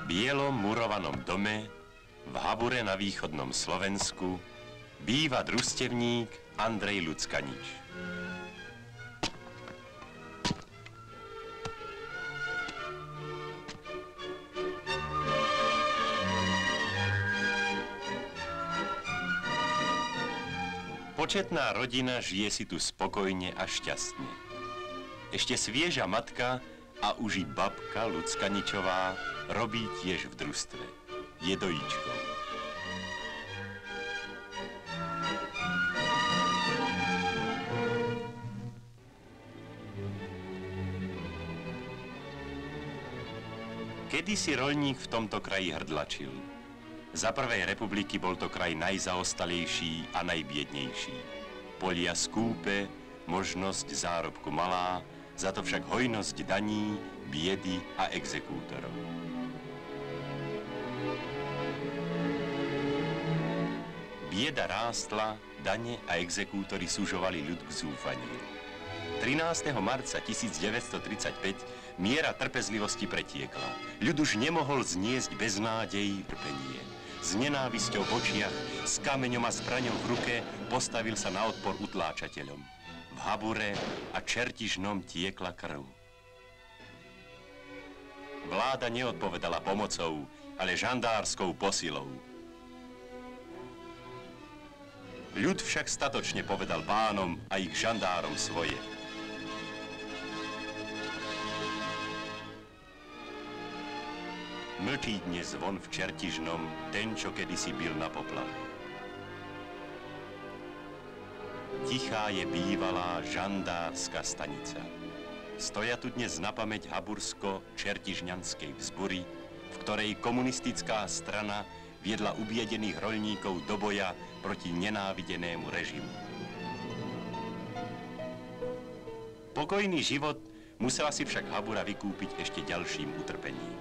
bielom murovanom dome v Habure na východnom Slovensku býva družstevník Andrej Luckanič. Početná rodina žije si tu spokojne a šťastne. Ešte svieža matka a už i babka Luckaničová robí tiež v družstve. Je dojíčkou. Kedysi roľník v tomto kraji hrdlačil. Za prvej republiky bol to kraj najzaostalejší a najbiednejší. Polia skúpe, možnosť zárobku malá, za to však hojnosť daní, biedy a exekútorov. Bieda rástla, dane a exekútori sužovali ľud k zúfaniu. 13. marca 1935 miera trpezlivosti pretiekla. Ľud už nemohol zniesť beznádej trpenie. S nenávisťou v očiach, s kameňom a zbraňou v ruke postavil sa na odpor utláčateľom. V Habure a Čertižnom tiekla krv. Vláda neodpovedala pomocou, ale žandárskou posilou. Ľud však statočne povedal pánom a ich žandárom svoje. Mlčí dnes zvon v Čertižnom, ten, čo kedysi bil na poplach. Tichá je bývalá žandárska stanica. Stoja tu dnes na pamäť habursko-čertižňanskej vzbury, v ktorej komunistická strana viedla ubiedených roľníkov do boja proti nenávidenému režimu. Pokojný život musela si však Habura vykúpiť ešte ďalším utrpením.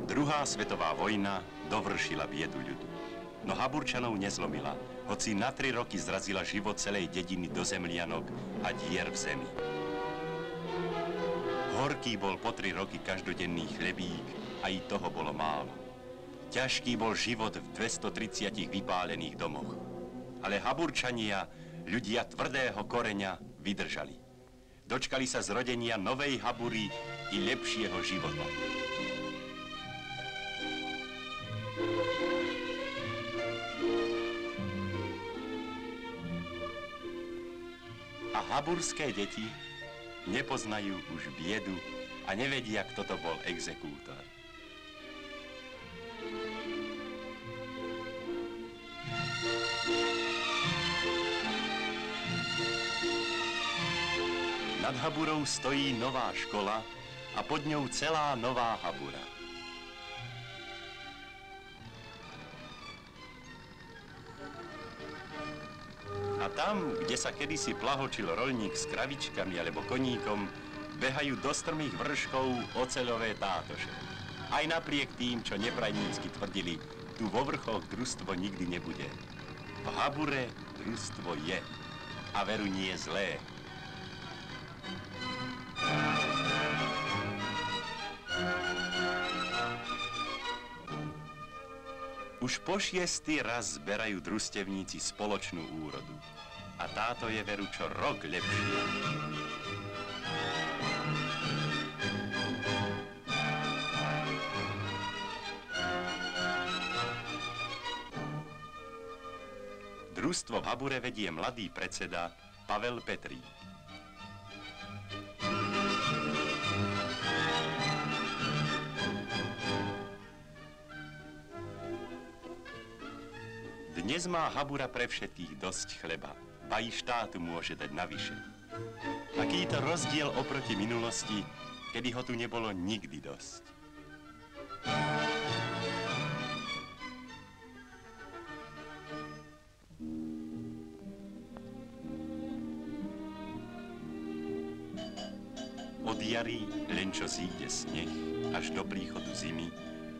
Druhá svetová vojna dovršila biedu ľudu. No Haburčanov nezlomila, hoci na 3 roky zrazila život celej dediny do zemlianok a dier v zemi. Horký bol po 3 roky každodenný chlebík, a i toho bolo málo. Ťažký bol život v 230 vypálených domoch. Ale Haburčania, ľudia tvrdého koreňa, vydržali. Dočkali sa zrodenia novej Habury i lepšieho života. A haburské deti nepoznajú už biedu a nevedia, kto to bol exekútor. Nad Haburou stojí nová škola a pod ňou celá nová Habura. A tam, kde sa kedysi plahočil roľník s kravičkami alebo koníkom, behajú do strmých vrškov oceľové tátoše. Aj napriek tým, čo neprajnícky tvrdili, tu vo vrchoch družstvo nikdy nebude. V Habure družstvo je. A veru nie je zlé. Už po 6. raz zberajú družstevníci spoločnú úrodu. A táto je veru čo rok lepšia. Družstvo v Habure vedie mladý predseda Pavel Petrík. Dnes má Habura pre všetkých dosť chleba, ba i štátu môže dať navyše. Akýto rozdiel oproti minulosti, kedy ho tu nebolo nikdy dosť. Od jary, len čo zíde sneh, až do príchodu zimy,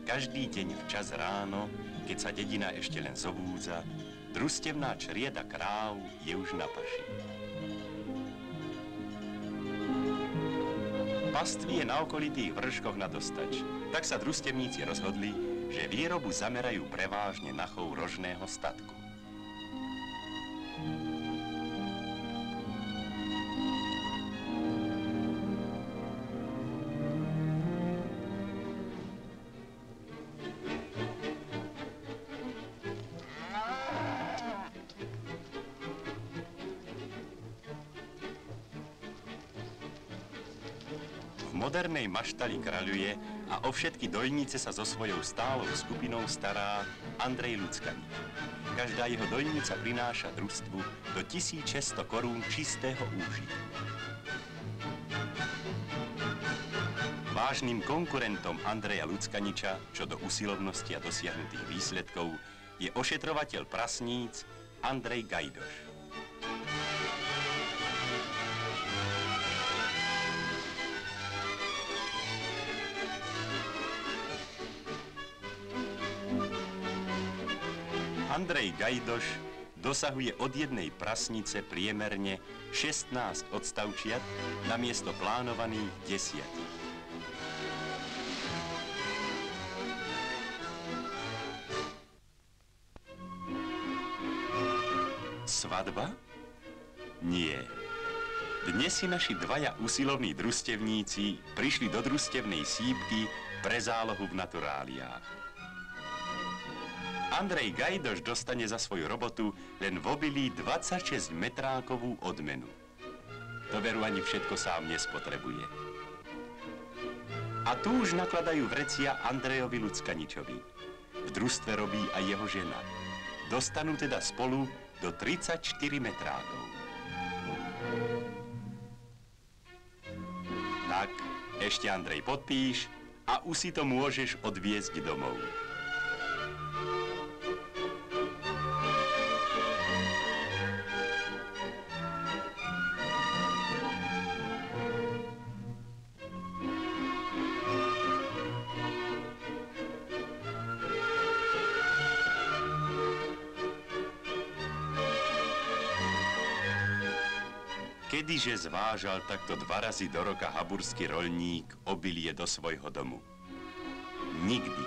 každý deň včas ráno, keď sa dedina ešte len zobúdza, družstevná črieda kráv je už na paši. Pastvy je na okolitých vrškoch na dostač. Tak sa družstevníci rozhodli, že výrobu zamerajú prevážne na chov rožného statku. V modernej maštali kráľuje a o všetky dojnice sa so svojou stálou skupinou stará Andrej Luckanič. Každá jeho dojnica prináša družstvu do 1600 korún čistého úžitku. Vážnym konkurentom Andreja Luckaniča, čo do usilovnosti a dosiahnutých výsledkov, je ošetrovateľ prasníc Andrej Gajdoš. Andrej Gajdoš dosahuje od jednej prasnice priemerne 16 odstavčiat namiesto plánovaných 10. Svadba? Nie. Dnes si naši dvaja usilovní družstevníci prišli do družstevnej sípky pre zálohu v naturáliách. Andrej Gajdoš dostane za svoju robotu len v obilí 26 metrákovú odmenu. To veru ani všetko sám nespotrebuje. A tu už nakladajú vrecia Andrejovi Luckaničovi. V družstve robí aj jeho žena. Dostanú teda spolu do 34 metrákov. Tak, ešte Andrej podpíš a už si to môžeš odviezť domov. Kedyže zvážal takto 2 razy do roka haburský roľník obilie do svojho domu? Nikdy.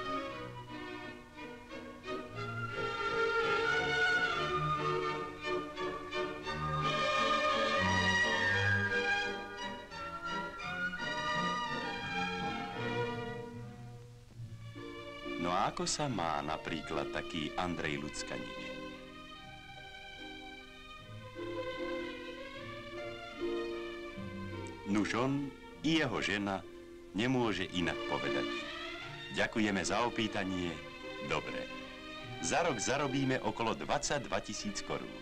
No a ako sa má napríklad taký Andrej Luckanič? Nuž on i jeho žena nemôže inak povedať. Ďakujeme za opýtanie, dobre. Za rok zarobíme okolo 22 000 korún.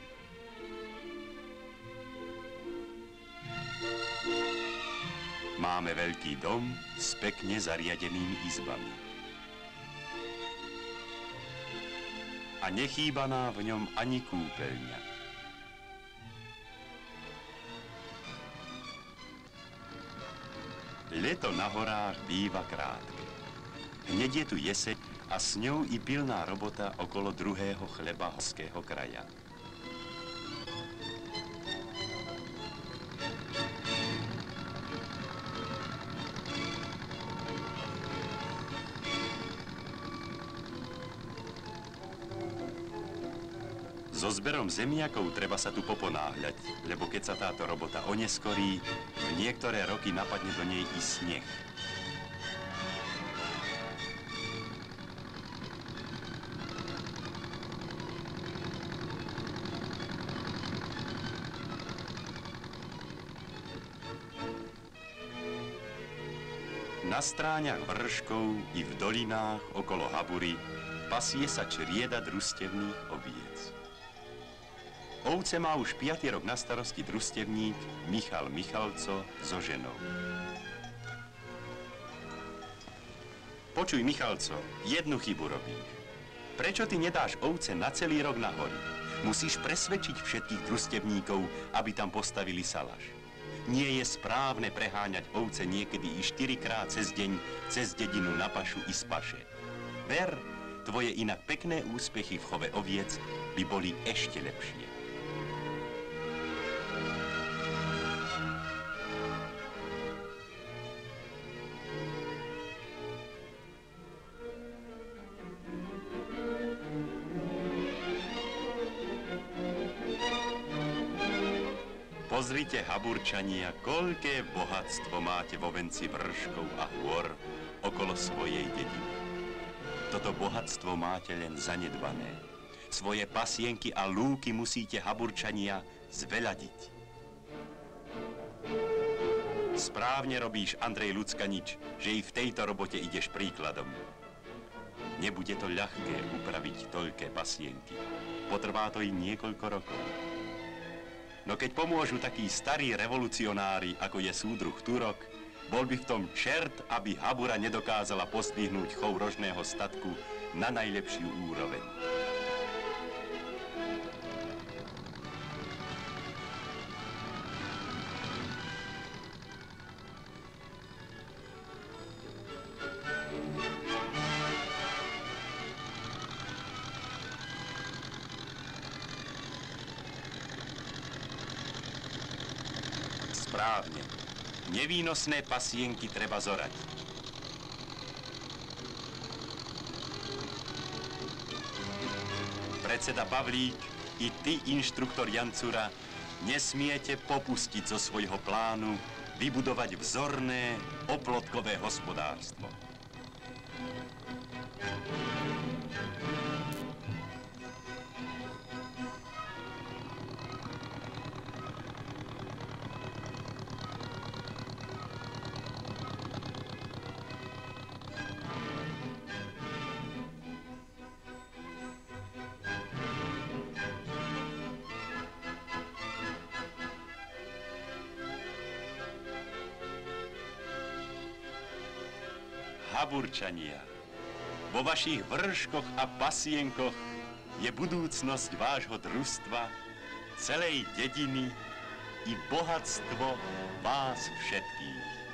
Máme veľký dom s pekne zariadenými izbami. A nechýba nám v ňom ani kúpeľňa. Leto na horách býva krátke. Hneď je tu jeseň a s ňou i pilná robota okolo druhého chleba horského kraja. So zberom zemiakov treba sa tu poponáhľať, lebo keď sa táto robota oneskorí, v niektoré roky napadne do nej i sneh. Na stráňach vrškov i v dolinách okolo Habury pasie sa črieda družstevných oviec. Ovce má už 5. rok na starosti družstevník Michal Michalco so ženou. Počuj, Michalco, jednu chybu robíš. Prečo ty nedáš ovce na celý rok na hory? Musíš presvedčiť všetkých družstevníkov, aby tam postavili salaš. Nie je správne preháňať ovce niekedy i 4-krát cez deň cez dedinu na pašu i z paše. Ver, tvoje inak pekné úspechy v chove oviec by boli ešte lepšie. Pozrite, Haburčania, koľké bohatstvo máte vo venci vrškov a hôr okolo svojej dediny. Toto bohatstvo máte len zanedbané. Svoje pasienky a lúky musíte, Haburčania, zveľadiť. Správne robíš, Andrej Luckanič, že i v tejto robote ideš príkladom. Nebude to ľahké upraviť toľké pasienky. Potrvá to i niekoľko rokov. No keď pomôžu takí starí revolucionári, ako je súdruh Turok, bol by v tom čert, aby Habura nedokázala postihnúť chov rožného statku na najlepšiu úroveň. Správne. Nevýnosné pasienky treba zorať. Predseda Pavlík i ty, inštruktor Jancura, nesmiete popustiť zo svojho plánu vybudovať vzorné, oplotkové hospodárstvo. Haburčania, vo vašich vrškoch a pasienkoch je budúcnosť vášho družstva, celej dediny i bohatstvo vás všetkých.